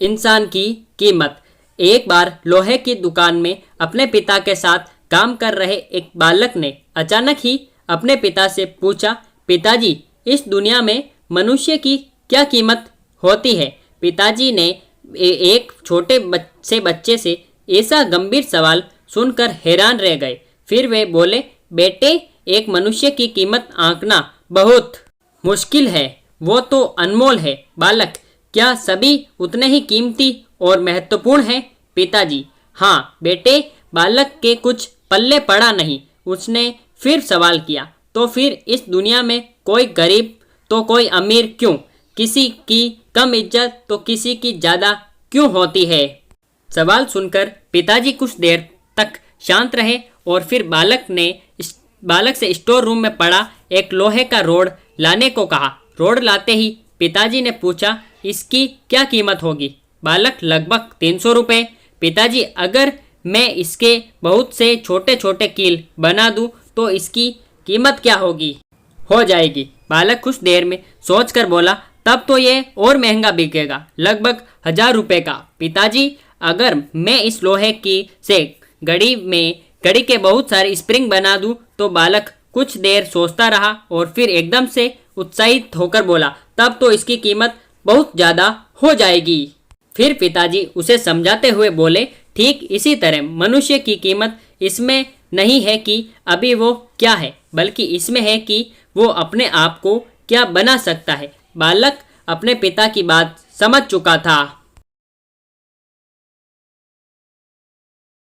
इंसान की कीमत। एक बार लोहे की दुकान में अपने पिता के साथ काम कर रहे एक बालक ने अचानक ही अपने पिता से पूछा, पिताजी, इस दुनिया में मनुष्य की क्या कीमत होती है? पिताजी ने एक छोटे से बच्चे से ऐसा गंभीर सवाल सुनकर हैरान रह गए। फिर वे बोले, बेटे, एक मनुष्य की कीमत आंकना बहुत मुश्किल है, वो तो अनमोल है। बालक, क्या सभी उतने ही कीमती और महत्वपूर्ण हैं? पिताजी, हाँ बेटे। बालक के कुछ पल्ले पड़ा नहीं। उसने फिर सवाल किया, तो फिर इस दुनिया में कोई गरीब तो कोई अमीर क्यों? किसी की कम इज्जत तो किसी की ज़्यादा क्यों होती है? सवाल सुनकर पिताजी कुछ देर तक शांत रहे और फिर बालक से स्टोर रूम में पड़ा एक लोहे का रोड लाने को कहा। रोड लाते ही पिताजी ने पूछा, इसकी क्या कीमत होगी? बालक, लगभग 300 रुपये। पिताजी, अगर मैं इसके बहुत से छोटे छोटे कील बना दूं तो इसकी कीमत क्या होगी? हो जाएगी। बालक कुछ देर में सोचकर बोला, तब तो ये और महंगा बिकेगा, लगभग 1000 रुपये का। पिताजी, अगर मैं इस लोहे की से घड़ी के बहुत सारे स्प्रिंग बना दूं तो बालक कुछ देर सोचता रहा और फिर एकदम से उत्साहित होकर बोला, तब तो इसकी कीमत बहुत ज़्यादा हो जाएगी। फिर पिताजी उसे समझाते हुए बोले, ठीक इसी तरह मनुष्य की कीमत इसमें नहीं है कि अभी वो क्या है, बल्कि इसमें है कि वो अपने आप को क्या बना सकता है। बालक अपने पिता की बात समझ चुका था।